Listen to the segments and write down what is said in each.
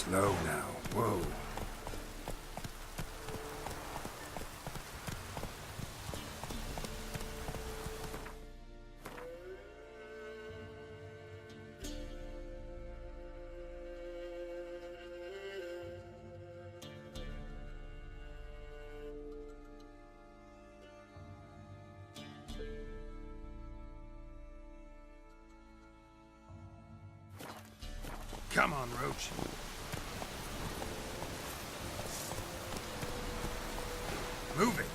Slow now. Whoa. Come on, Roach. Move it.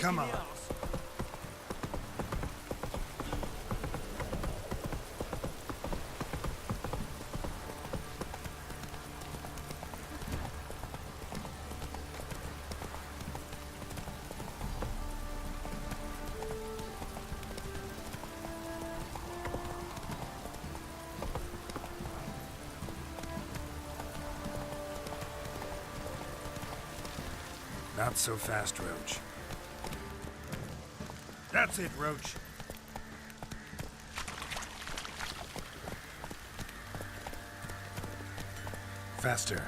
Come on. Not so fast, Roach. That's it, Roach. Faster.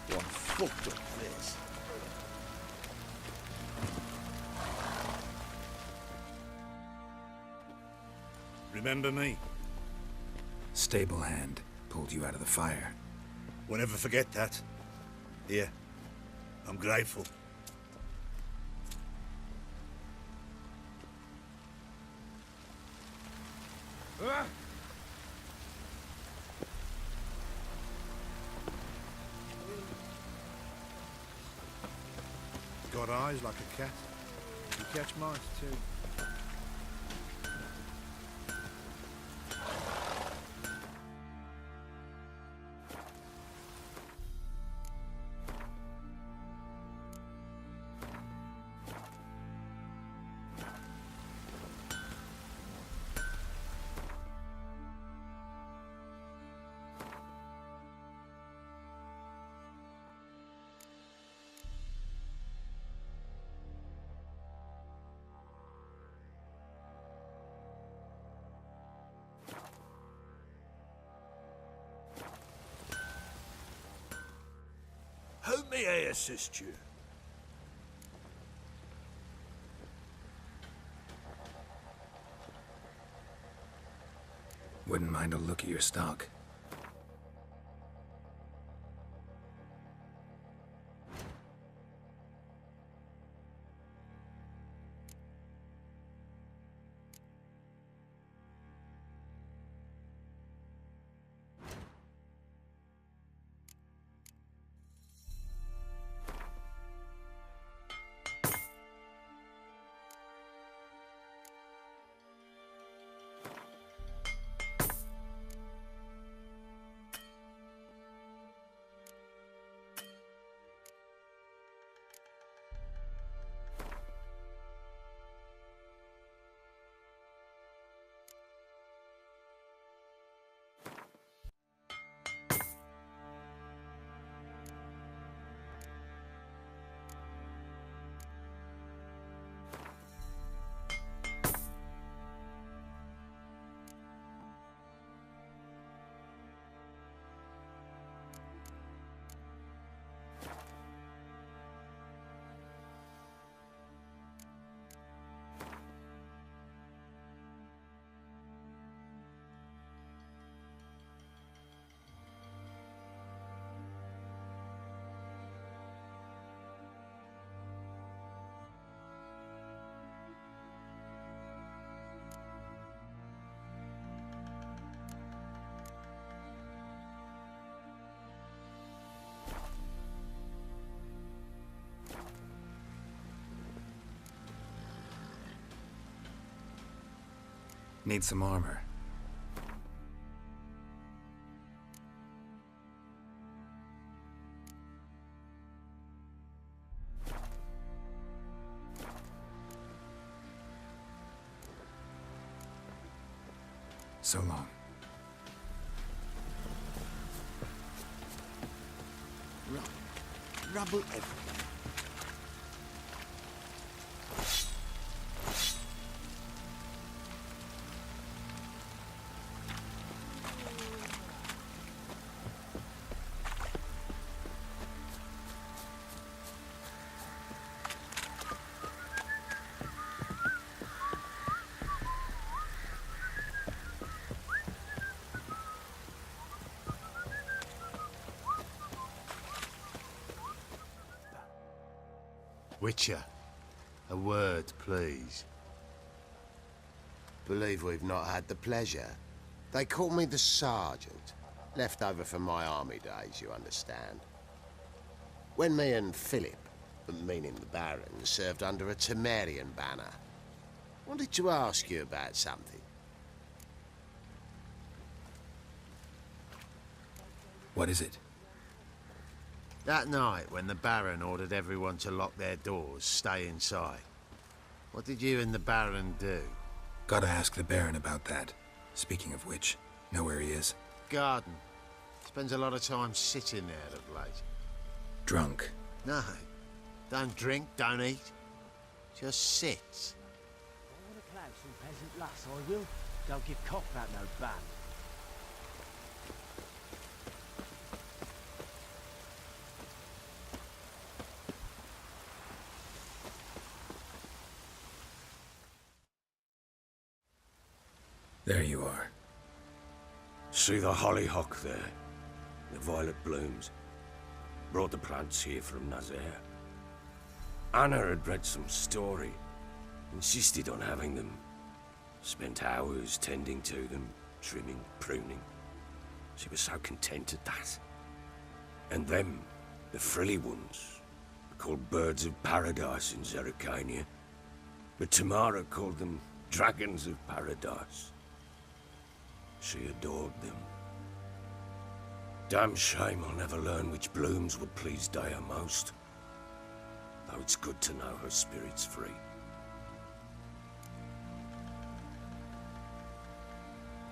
What fucked up this? Remember me? Stable hand pulled you out of the fire. Won't ever forget that. Here, I'm grateful. Got eyes like a cat. You catch mice too. How may I assist you? Wouldn't mind a look at your stock. Need some armor. So long. Rubble everywhere. Witcher, a word, please. Believe we've not had the pleasure. They call me the Sergeant. Left over from my army days, you understand. When me and Philip, meaning the Baron, served under a Temerian banner. Wanted to ask you about something. What is it? That night, when the Baron ordered everyone to lock their doors, stay inside, what did you and the Baron do? Gotta ask the Baron about that. Speaking of which, know where he is? Garden. Spends a lot of time sitting there of late. Drunk. No. Don't drink, don't eat. Just sits. I want to clout some peasant lass, I will. Don't give cock about no ban. There you are. See the hollyhock there? The violet blooms. Brought the plants here from Nazaire. Anna had read some story. Insisted on having them. Spent hours tending to them, trimming, pruning. She was so content at that. And them, the frilly ones, are called birds of paradise in Zerrikania. But Tamara called them dragons of paradise. She adored them. Damn shame I'll never learn which blooms would please Daya most. Though it's good to know her spirit's free.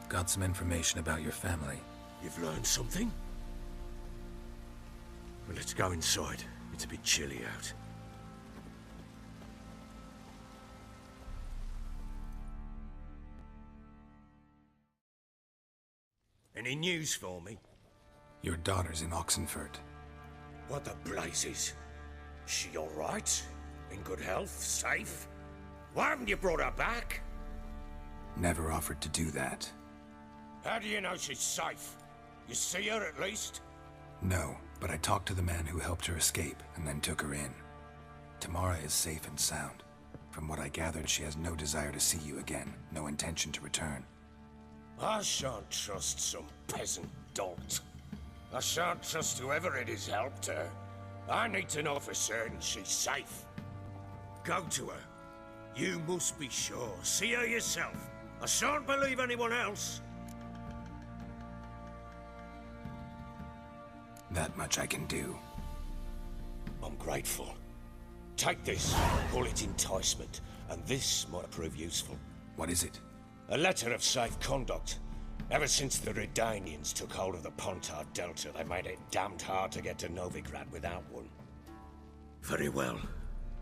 Got some information about your family. You've learned something? Well, let's go inside. It's a bit chilly out. Any news for me? Your daughter's in Oxenfurt. What the blazes? She all right? In good health? Safe? Why haven't you brought her back? Never offered to do that. How do you know she's safe? You see her at least? No, but I talked to the man who helped her escape and then took her in. Tamara is safe and sound. From what I gathered, she has no desire to see you again, no intention to return. I shan't trust some peasant dolt. I shan't trust whoever it is helped her. I need to know for certain she's safe. Go to her. You must be sure. See her yourself. I shan't believe anyone else. That much I can do. I'm grateful. Take this. Call it enticement. And this might prove useful. What is it? A letter of safe conduct. Ever since the Redanians took hold of the Pontar Delta, they made it damned hard to get to Novigrad without one. Very well.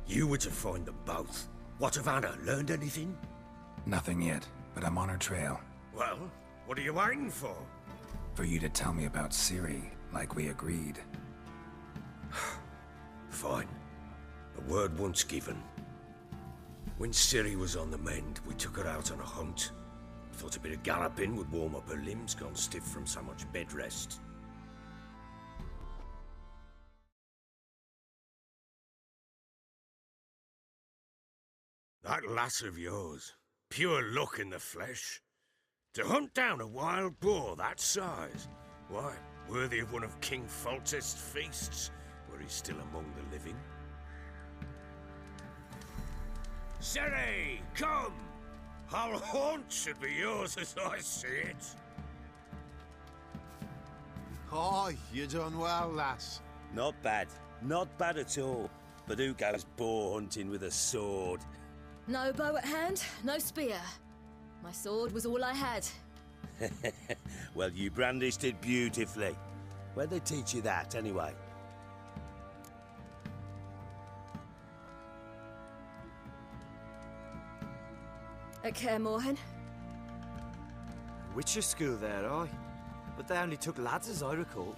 You were to find them both. What of Anna? Learned anything? Nothing yet, but I'm on her trail. Well, what are you waiting for? For you to tell me about Ciri, like we agreed. Fine. A word once given. When Ciri was on the mend, we took her out on a hunt. Thought a bit of galloping would warm up her limbs, gone stiff from so much bed rest. That lass of yours, pure luck in the flesh. To hunt down a wild boar that size, why, worthy of one of King Foltest's feasts, where he's still among the living. Ciri, come! Hull Haunt should be yours as I see it. Oh, you done well, lass. Not bad. Not bad at all. But who goes boar hunting with a sword? No bow at hand, no spear. My sword was all I had. Well, you brandished it beautifully. Where'd they teach you that, anyway? At Kaer Morhen. Witcher school there, aye. But they only took lads, as I recall.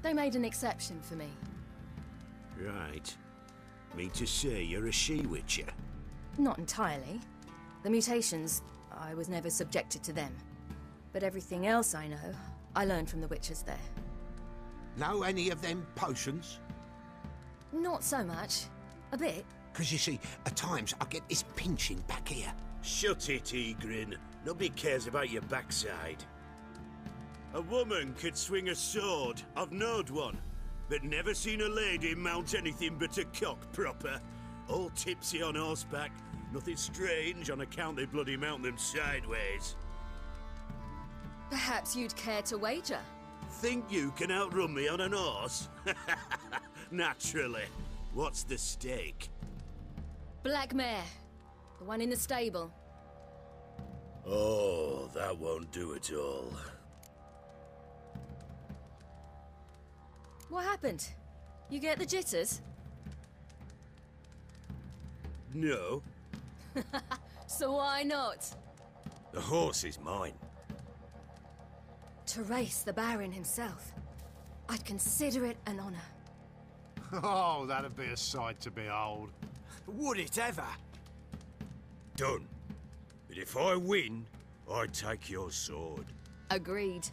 They made an exception for me. Right. Mean to say you're a she-witcher? Not entirely. The mutations, I was never subjected to them. But everything else I know, I learned from the witches there. Know any of them potions? Not so much. A bit. 'Cause you see, at times I get this pinching back here. Shut it, Egrin. Nobody cares about your backside. A woman could swing a sword. I've knowed one. But never seen a lady mount anything but a cock proper. All tipsy on horseback. Nothing strange on account they bloody mount them sideways. Perhaps you'd care to wager? Think you can outrun me on an horse? Naturally. What's the stake? Black mare. The one in the stable. Oh, that won't do it all. What happened? You get the jitters? No. So why not? The horse is mine. To race the Baron himself. I'd consider it an honor. Oh, that'd be a sight to behold. Would it ever? Done. But if I win, I take your sword. Agreed.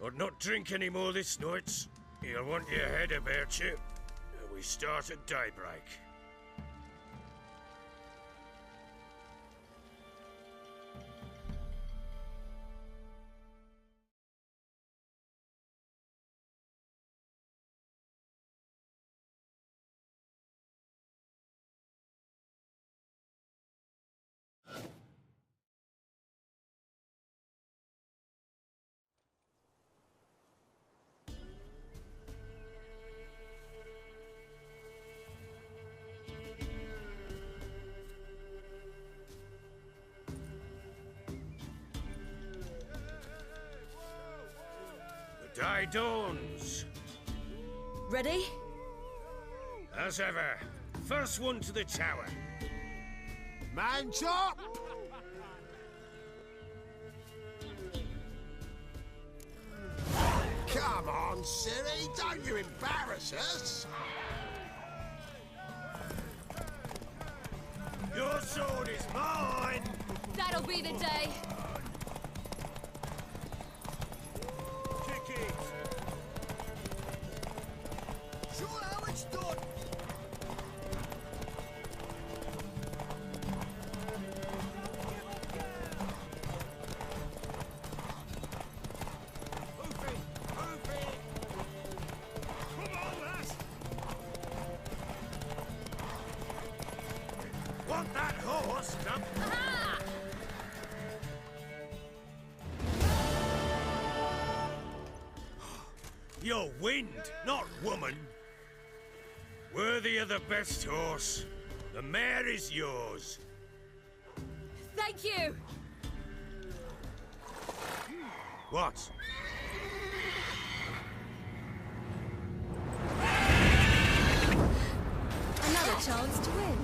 I'd not drink any more this night. You'll want your head about you. We start at daybreak. The day dawns. Ready? As ever, first one to the tower. Man chop! Come on, Ciri, don't you embarrass us! Your sword is mine! That'll be the day. Kick it! Sure how it's done! Want that horse? Come. You're wind, not woman. Worthy of the best horse. The mare is yours. Thank you. What? Another chance to win.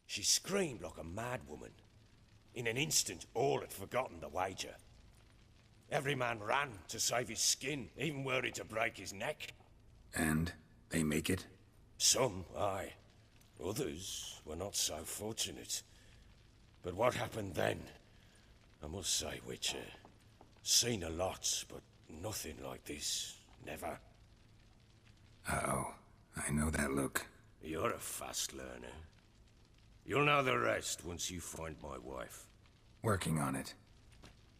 She screamed like a mad woman. In an instant, all had forgotten the wager. Every man ran to save his skin, even were it to break his neck. And they make it? Some, aye. Others were not so fortunate. But what happened then? I must say, Witcher, seen a lot, but Nothing like this. Never. Uh-oh. I know that look. You're a fast learner. You'll know the rest once you find my wife. Working on it.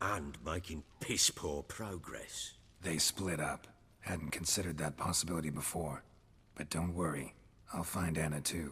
And making piss-poor progress. They split up. Hadn't considered that possibility before. But don't worry. I'll find Anna too.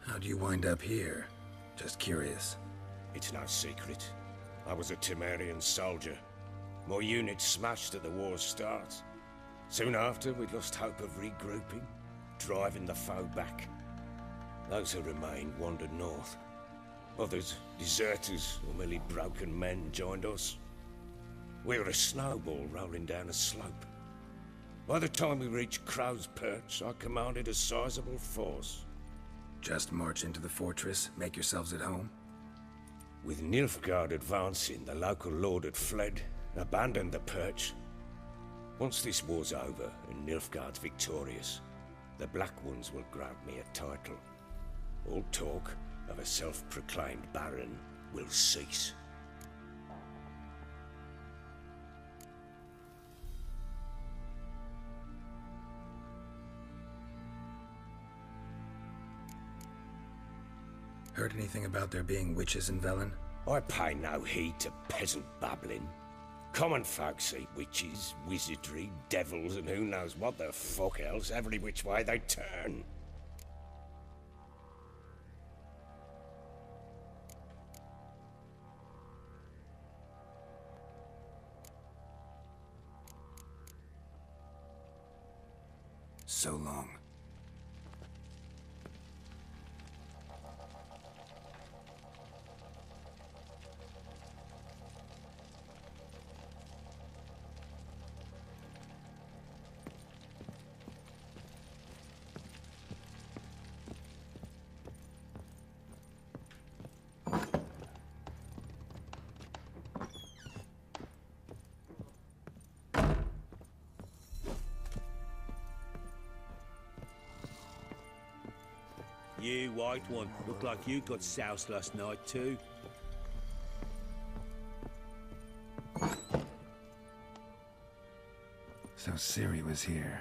How'd you wind up here? Just curious. It's no secret. I was a Temerian soldier. My unit smashed at the war's start. Soon after, we lost hope of regrouping, driving the foe back. Those who remained wandered north. Others, deserters or merely broken men, joined us. We were a snowball rolling down a slope. By the time we reached Crow's Perch, I commanded a sizable force. Just march into the fortress, make yourselves at home? With Nilfgaard advancing, the local lord had fled, abandoned the Perch. Once this war's over and Nilfgaard's victorious, the Black Ones will grant me a title. All talk of a self-proclaimed Baron will cease. Heard anything about there being witches in Velen? I pay no heed to peasant babbling. Common folk see witches, wizardry, devils, and who knows what the fuck else every which way they turn. So long. You, white one, look like you got soused last night too. So Ciri was here.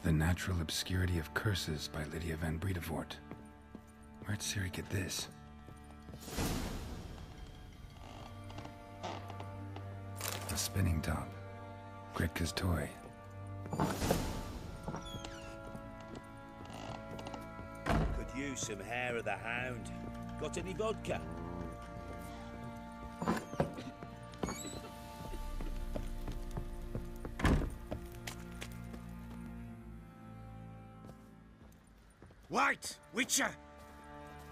The Natural Obscurity of Curses by Lydia van Bredevoort. Where'd Ciri get this? A spinning top. Gritka's toy. Could use some hair of the hound. Got any vodka? Wait, Witcher!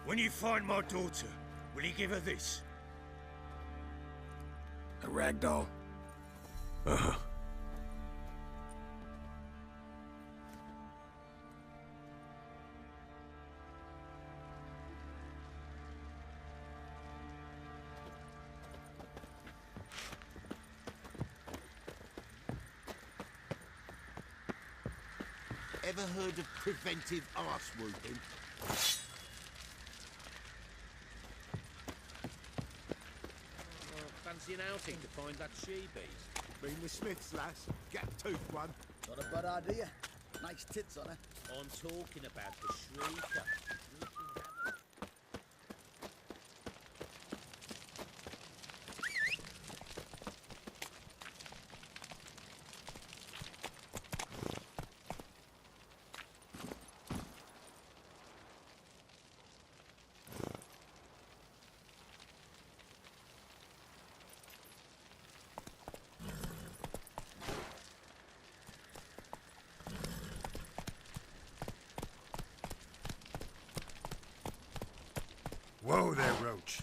When you find my daughter, will you give her this? A rag doll. Uh-huh. Ever heard of preventive arse whooping? Fancy an outing to find that she-beast? Been the Smiths, lass. Gap-toothed one. Not a bad idea. Nice tits on her. I'm talking about the shrieker. Whoa there, Roach.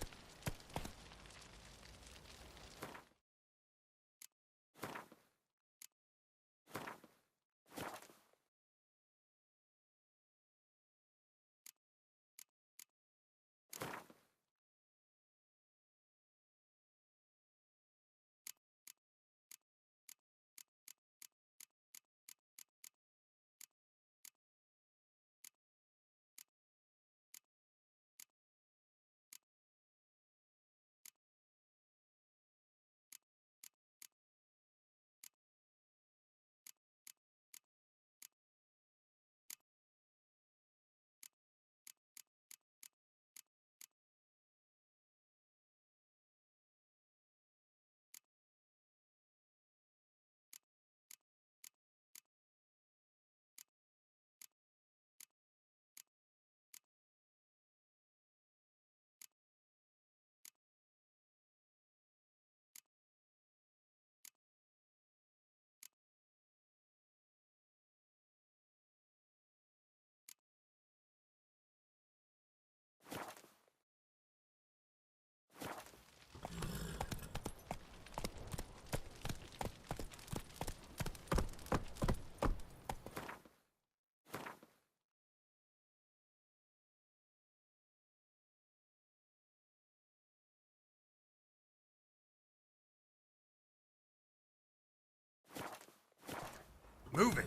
Move it!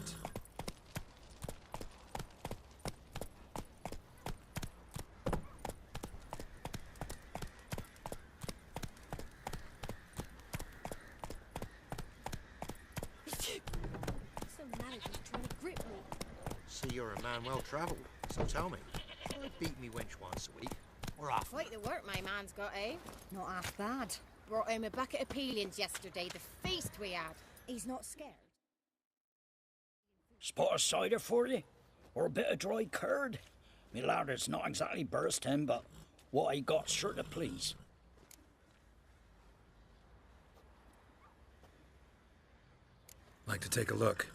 So now he's trying to grip me. See, you're a man well travelled, so tell me. I beat me wench once a week, or half. Quite the work my man's got, eh? Not half bad. Brought home a bucket of peelings yesterday, the feast we had. He's not scared. Spot of cider for you? Or a bit of dry curd? Me lad, it's not exactly bursting, but what I got's sure to please. Like to take a look.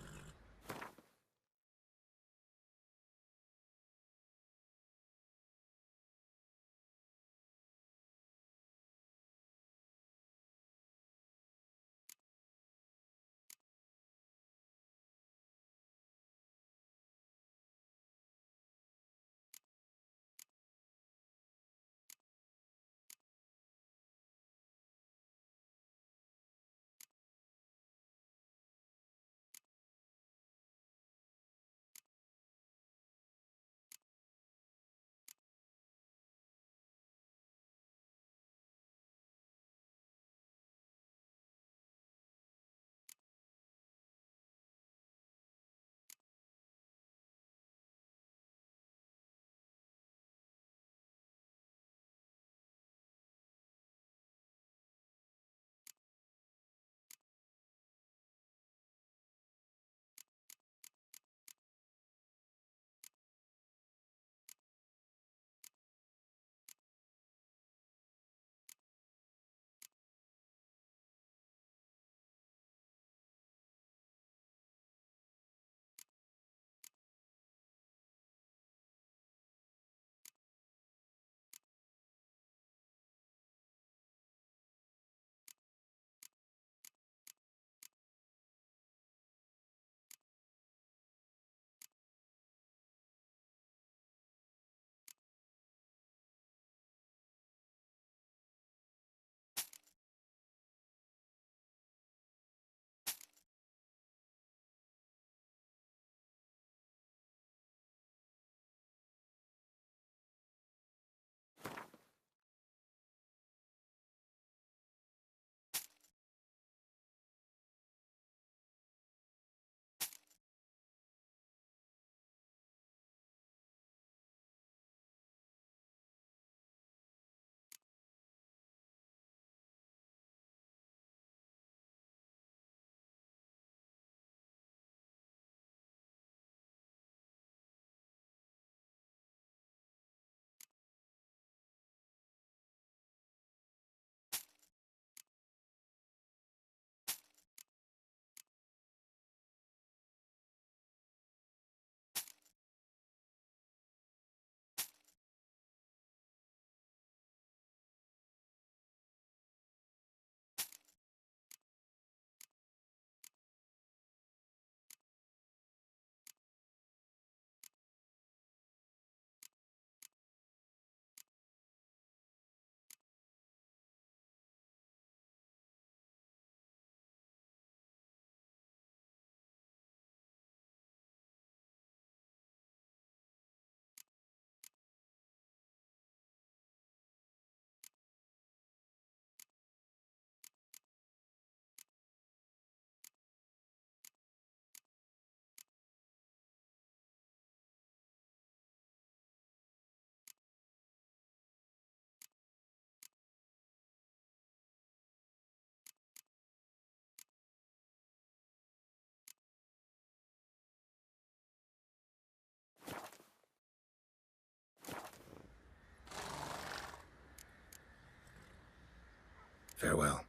Farewell.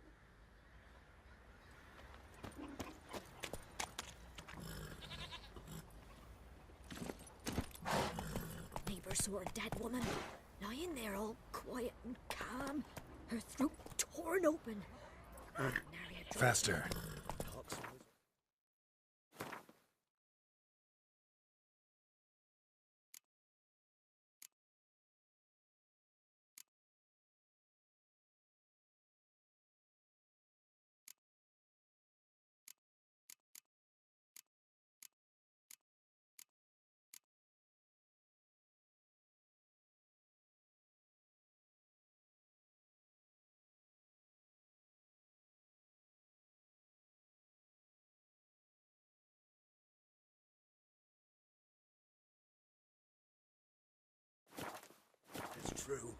Neighbour saw a dead woman, lying there all quiet and calm, her throat torn open. Faster. It's true.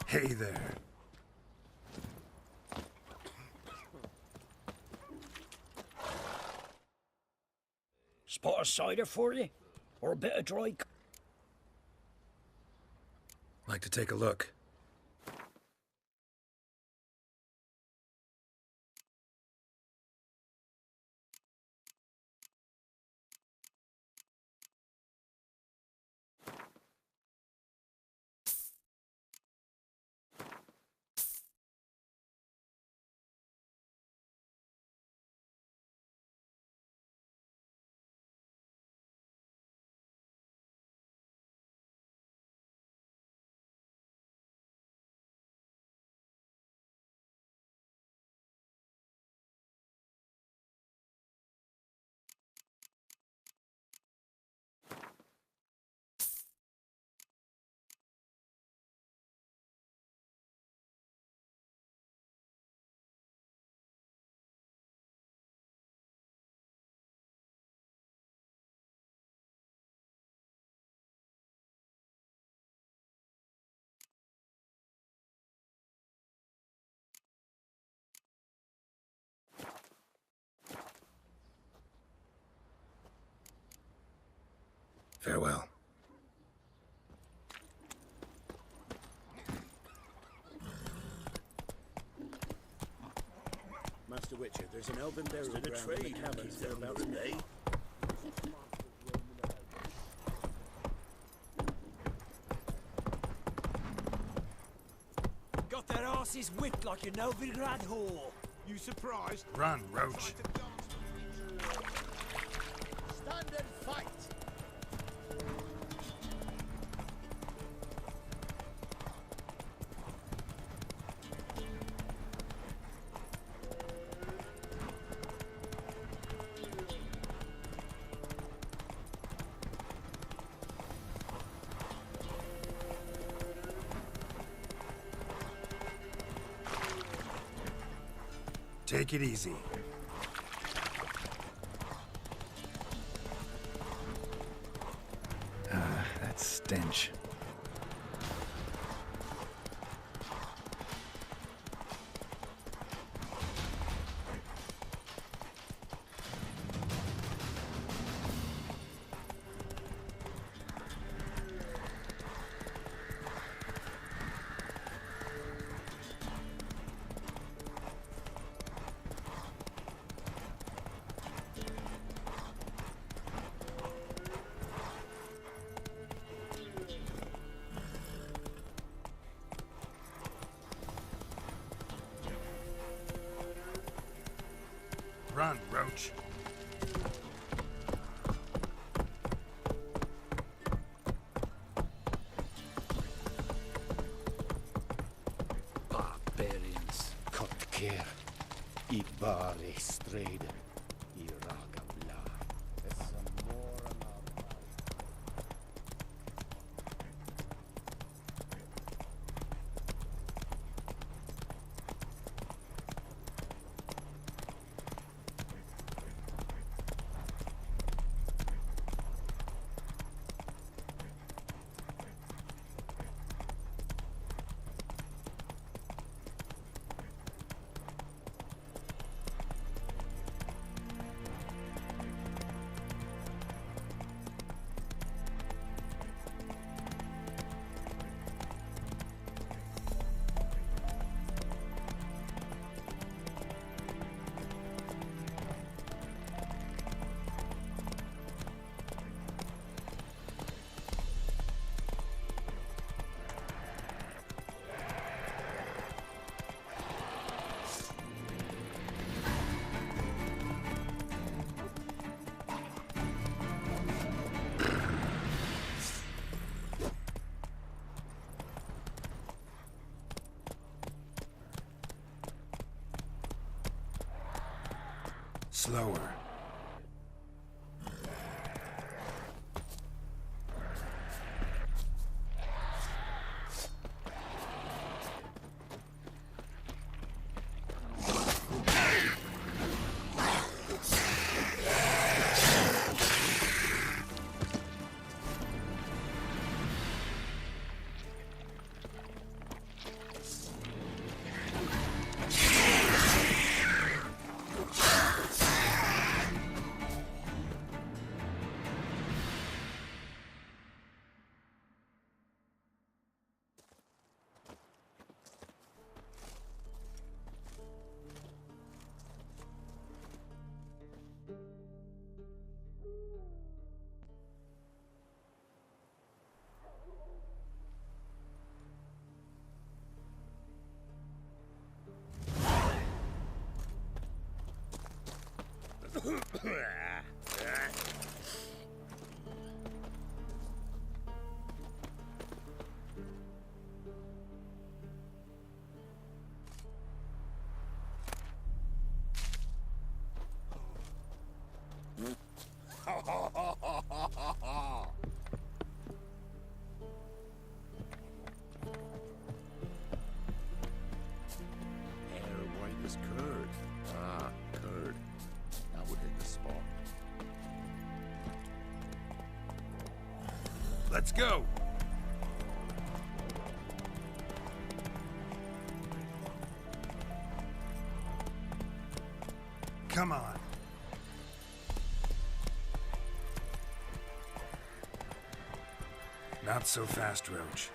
Hey there. Spot a cider for you? Or a bit of dry... Like to take a look. Farewell. Master Witcher, there's an elven burial ground in the caverns thereabouts today. Got their asses whipped like a Novigrad whore. You surprised? Run, Roach. Stand and fight! Take it easy. That stench. Run, Roach. Barbarians, cut care. Ibare strade. Iragabla. Slower. White as curd. Ah, curd. That would hit the spot. Let's go! Come on. Not so fast, Roach.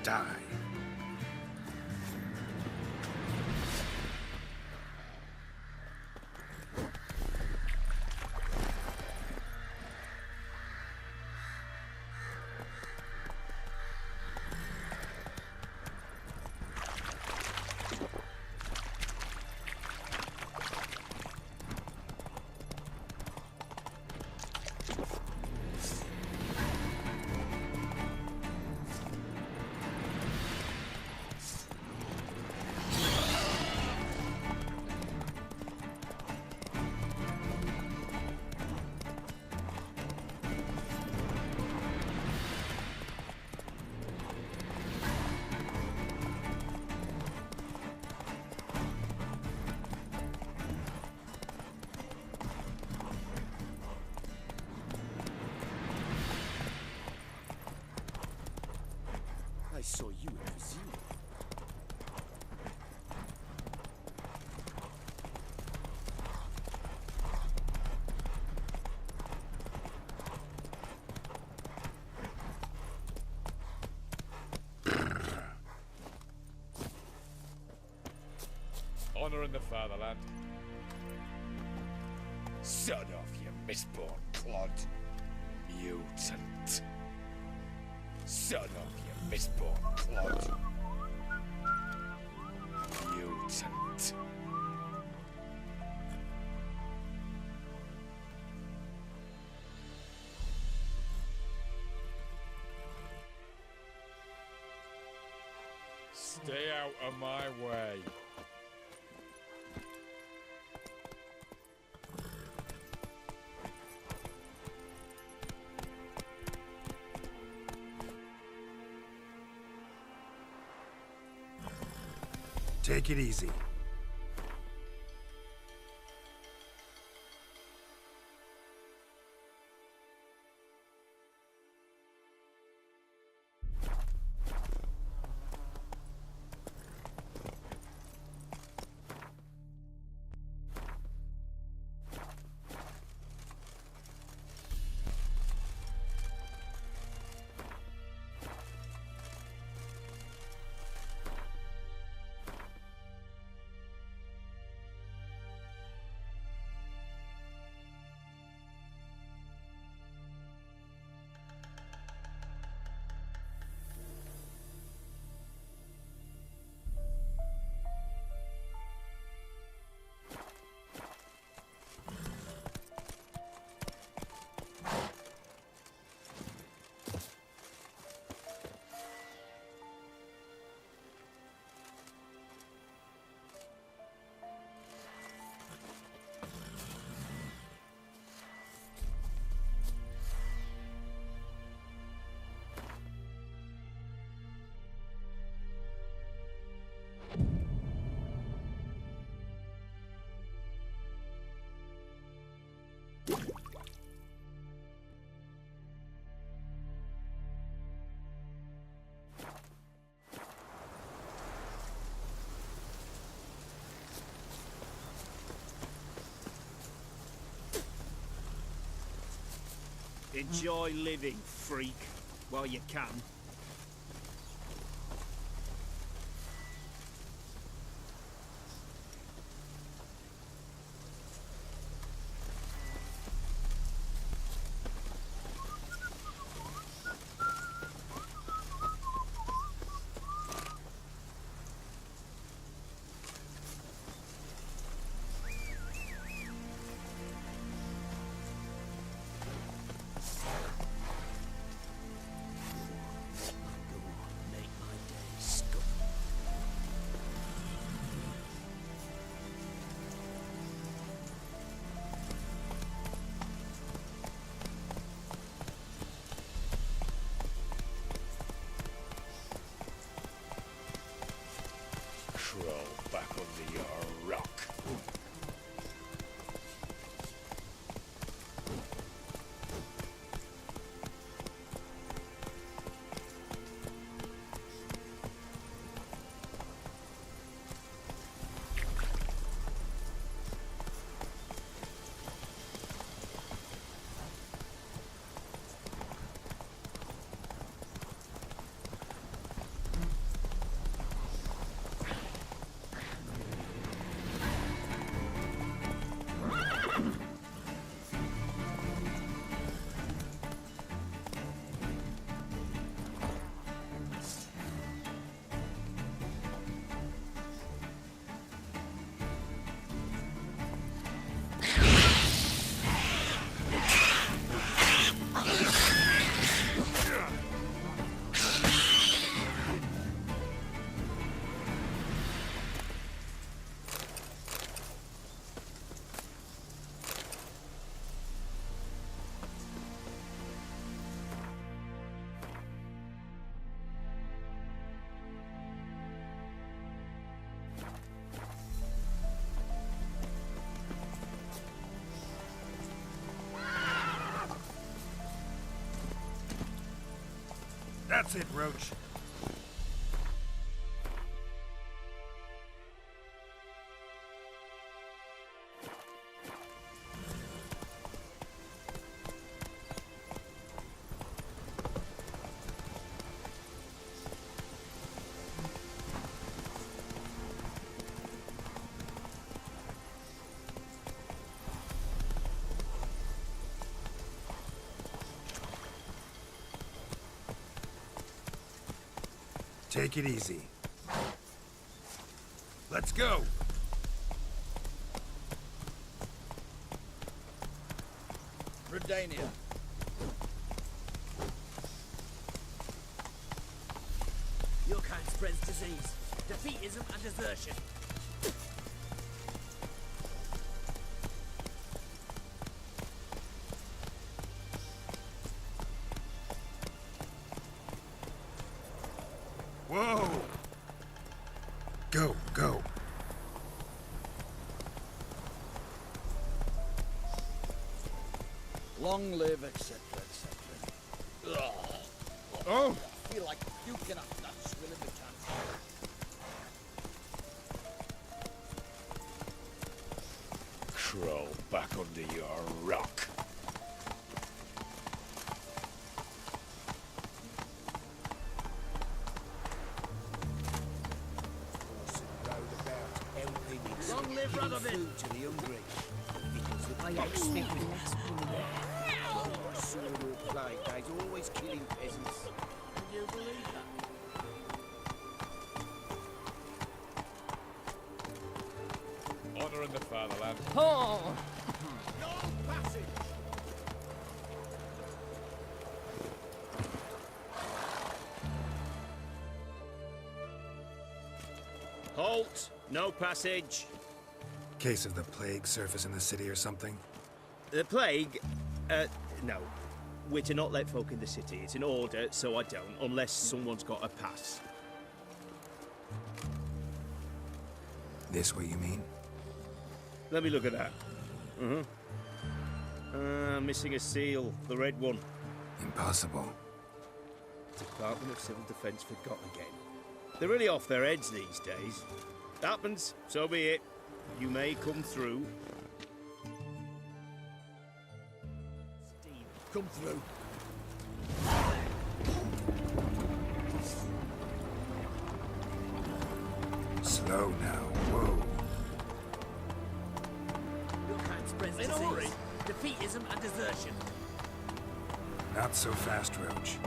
Die. I saw you at the zoo. Honor in the fatherland. Sod off, you misborn clod. Mutant. Son of your misborn clod. Mutant. Stay out of my way. Take it easy. Enjoy living, freak, while you can. Crawl back under your rock. That's it, Roach. Take it easy. Let's go! Redania. Your kind spreads disease, defeatism and desertion. Whoa! Go, go. Long live, etc., etc. Oh! I feel like puking up nuts whenever the chance. Crawl back under your rock. Long live Radovid! To the hungry. I expect the next Sword or plague, they's always killing peasants. Can you believe that? Honor in the fatherland. Oh! No passage! Halt! No passage. Case of the plague surface in the city or something? The plague? No. We're to not let folk in the city. It's an order, so I don't, unless someone's got a pass. This what you mean? Let me look at that. Missing a seal, the red one. Impossible. Department of Civil Defence forgot again. They're really off their heads these days. Happens, so be it. You may come through. Steve, come through. Slow now, whoa. Your kind spreads In a disease, hurry. defeatism and desertion. Not so fast, Roach.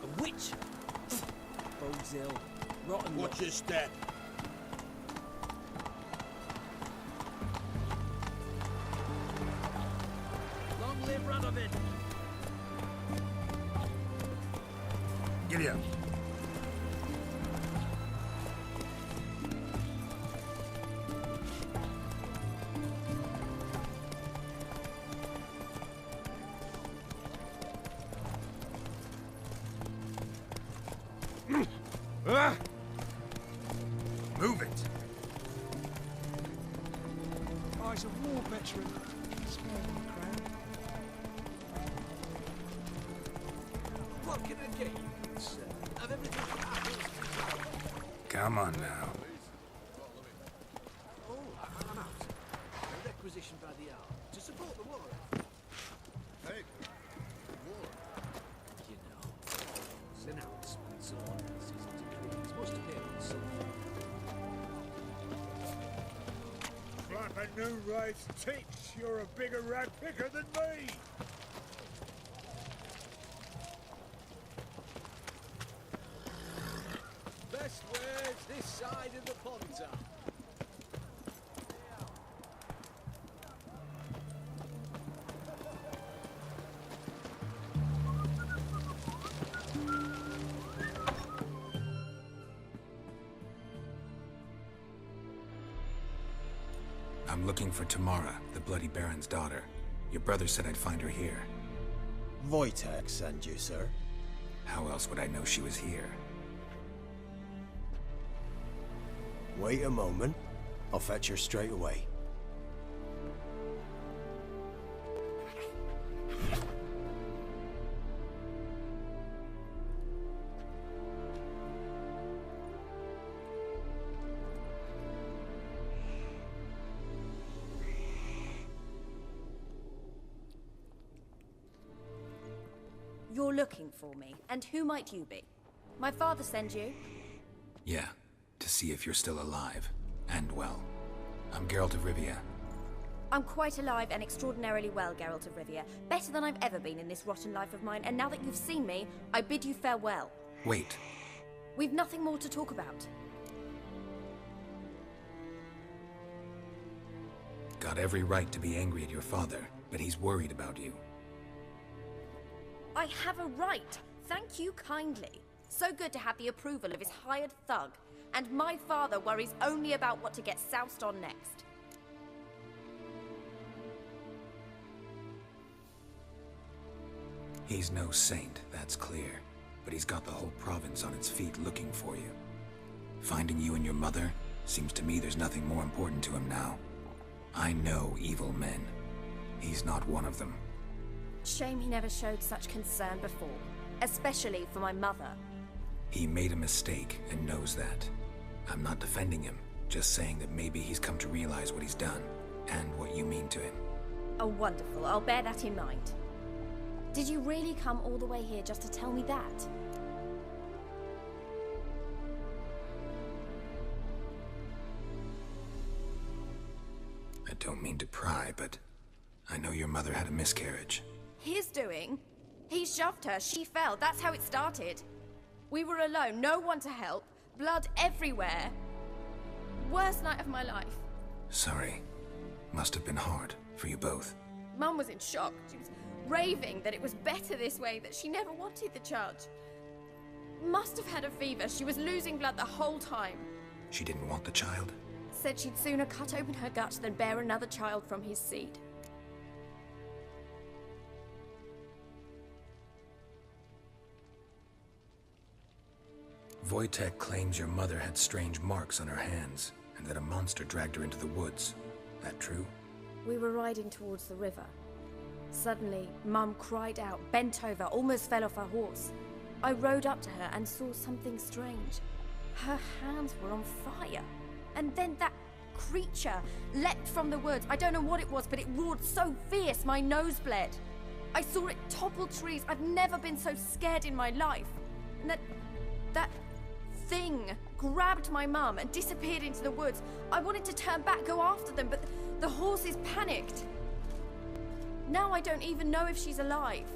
A witch! Bozil, rotten Watch your step. Long live Radovid! Giddy up. Move it. Eyes a war veteran. Spare me, Crown. What can I get you, sir? Of everything. Come on now. Oh, I'm out. A requisition by the hour to support the war. Hey, war. You know, announcements or season decrees must appear on something. Flap a new race tits. You're a bigger rat picker than me. Best wares this side of the Ponta. I'm looking for Tamara, the Bloody Baron's daughter. Your brother said I'd find her here. Wojtek sent you, sir. How else would I know she was here? Wait a moment. I'll fetch her straight away. You're looking for me, and who might you be? My father send you? Yeah, to see if you're still alive. And well. I'm Geralt of Rivia. I'm quite alive and extraordinarily well, Geralt of Rivia. Better than I've ever been in this rotten life of mine, and now that you've seen me, I bid you farewell. Wait. We've nothing more to talk about. Got every right to be angry at your father, but he's worried about you. I have a right. Thank you kindly. So good to have the approval of his hired thug. And my father worries only about what to get soused on next. He's no saint, that's clear. But he's got the whole province on its feet looking for you. Finding you and your mother, seems to me there's nothing more important to him now. I know evil men. He's not one of them. Shame he never showed such concern before. Especially for my mother. He made a mistake and knows that. I'm not defending him, just saying that maybe he's come to realize what he's done, and what you mean to him. Oh, wonderful. I'll bear that in mind. Did you really come all the way here just to tell me that? I don't mean to pry, but I know your mother had a miscarriage. His doing? He shoved her, she fell, that's how it started. We were alone, no one to help, blood everywhere. Worst night of my life. Sorry. Must have been hard for you both. Mum was in shock. She was raving that it was better this way, that she never wanted the child. Must have had a fever. She was losing blood the whole time. She didn't want the child? Said she'd sooner cut open her gut than bear another child from his seed. Wojtek claims your mother had strange marks on her hands, and that a monster dragged her into the woods. That true? We were riding towards the river. Suddenly, Mum cried out, bent over, almost fell off her horse. I rode up to her and saw something strange. Her hands were on fire. And then that creature leapt from the woods. I don't know what it was, but it roared so fierce my nose bled. I saw it topple trees. I've never been so scared in my life. And that thing grabbed my mum and disappeared into the woods. I wanted to turn back, go after them, but the horses panicked. Now I don't even know if she's alive.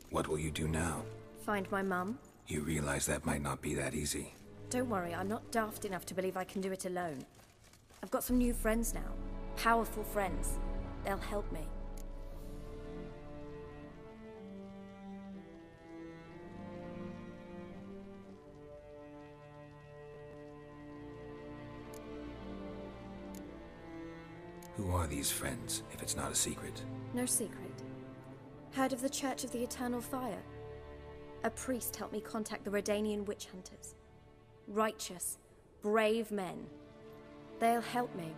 What will you do now? Find my mum. You realize that might not be that easy. Don't worry, I'm not daft enough to believe I can do it alone. I've got some new friends now. Powerful friends. They'll help me. Who are these friends, if it's not a secret? No secret. Heard of the Church of the Eternal Fire? A priest helped me contact the Redanian witch hunters. Righteous, brave men. They'll help me.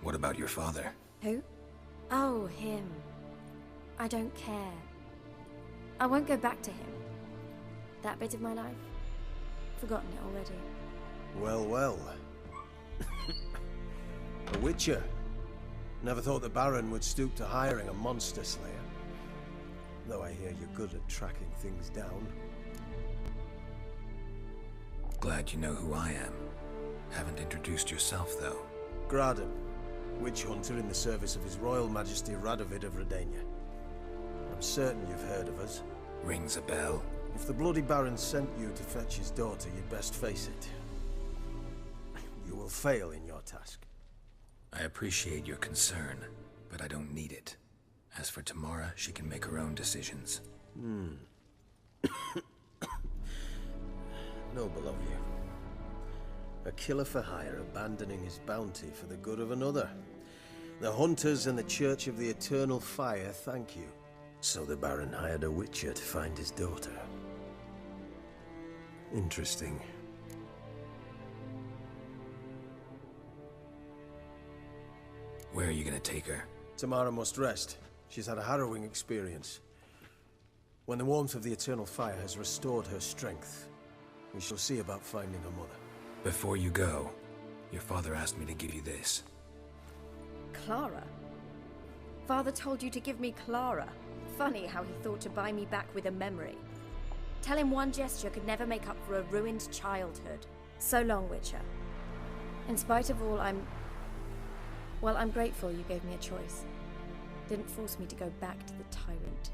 What about your father? Who? Oh, him. I don't care. I won't go back to him. That bit of my life? Forgotten it already. Well, well. A witcher. Never thought the Baron would stoop to hiring a monster slayer. Though I hear you're good at tracking things down. Glad you know who I am. Haven't introduced yourself, though. Graden, witch hunter in the service of His Royal Majesty Radovid of Redania. I'm certain you've heard of us. Rings a bell. If the Bloody Baron sent you to fetch his daughter, you'd best face it. You will fail in your task. I appreciate your concern, but I don't need it. As for Tamara, she can make her own decisions. Noble of you. A killer for hire abandoning his bounty for the good of another. The hunters and the Church of the Eternal Fire thank you. So the Baron hired a witcher to find his daughter. Interesting. Where are you gonna take her? Tamara must rest. She's had a harrowing experience. When the warmth of the Eternal Fire has restored her strength, we shall see about finding her mother. Before you go, Your father asked me to give you this. Clara? Father told you to give me Clara. Funny how he thought to buy me back with a memory. Tell him one gesture could never make up for a ruined childhood. So long, Witcher. In spite of all, I'm grateful you gave me a choice. Didn't force me to go back to the tyrant.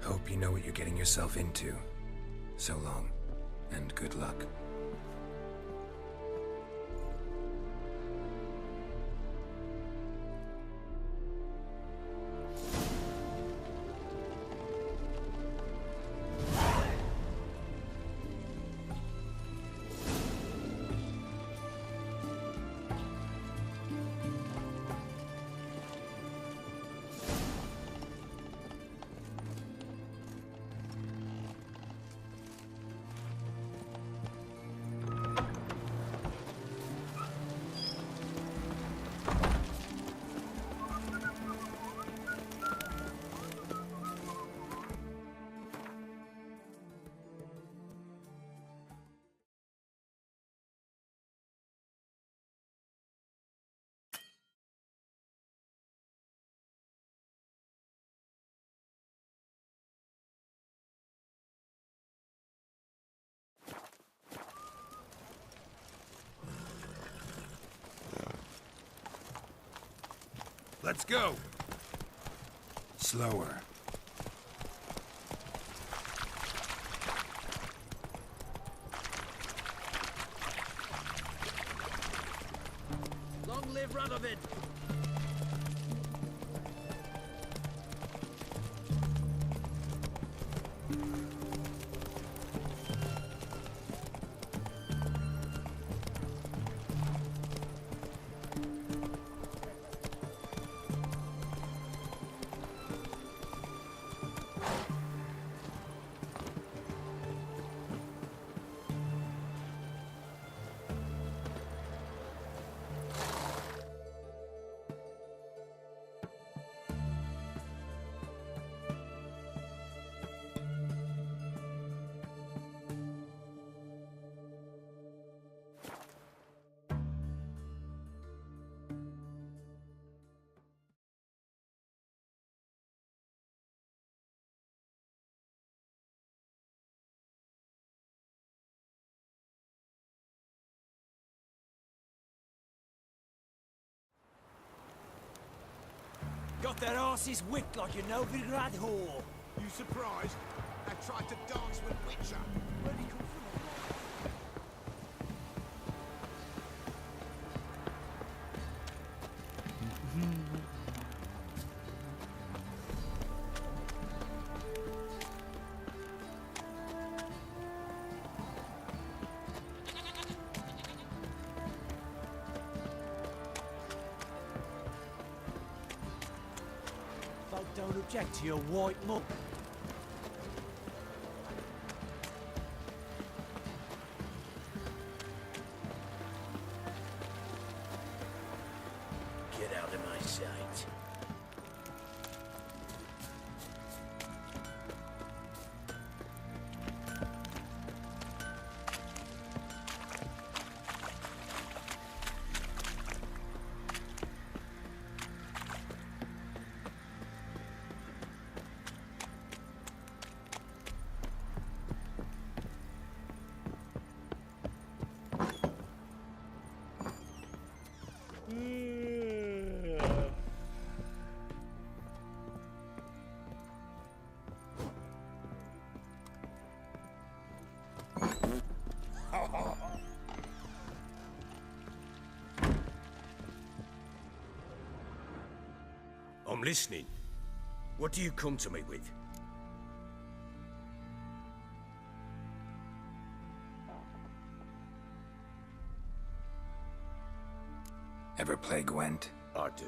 Hope you know what you're getting yourself into. So long, and good luck. Let's go! Slower. Long live Radovid! Got their asses whipped like a Novigrad whore. You surprised? I tried to dance with Witcher. Where'd he come Folk don't object to your white mug. Get out of my sight. I'm listening. What do you come to me with? Ever play Gwent? I do.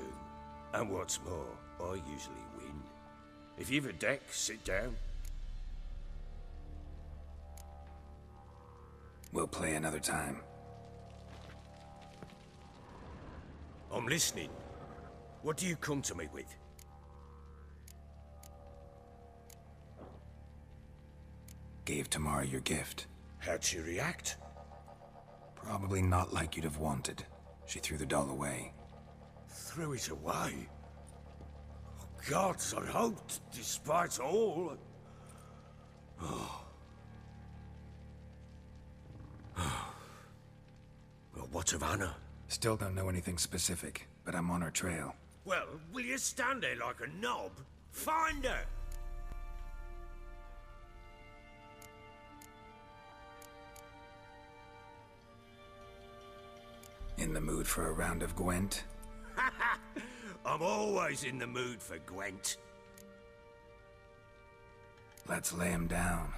And what's more, I usually win. If you've a deck, sit down. We'll play another time. I'm listening. What do you come to me with? Gave Tamara your gift. How'd she react? Probably not like you'd have wanted. She threw the doll away. Threw it away? Oh, gods, I hoped, despite all... Oh. Well, what of Anna? Still don't know anything specific, but I'm on her trail. Well, will you stand there like a knob? Find her! In the mood for a round of Gwent? I'm always in the mood for Gwent. Let's lay him down.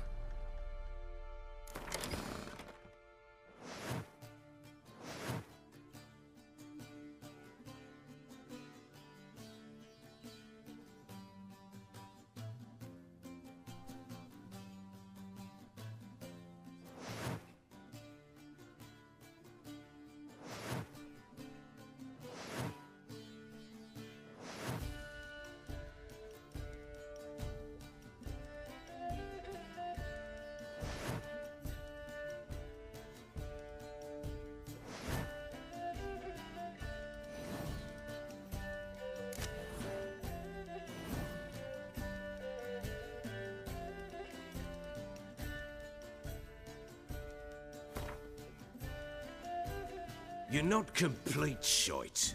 You're not complete shite,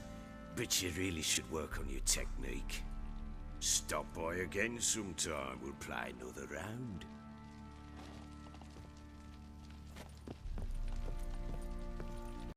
but you really should work on your technique. Stop by again sometime, we'll play another round.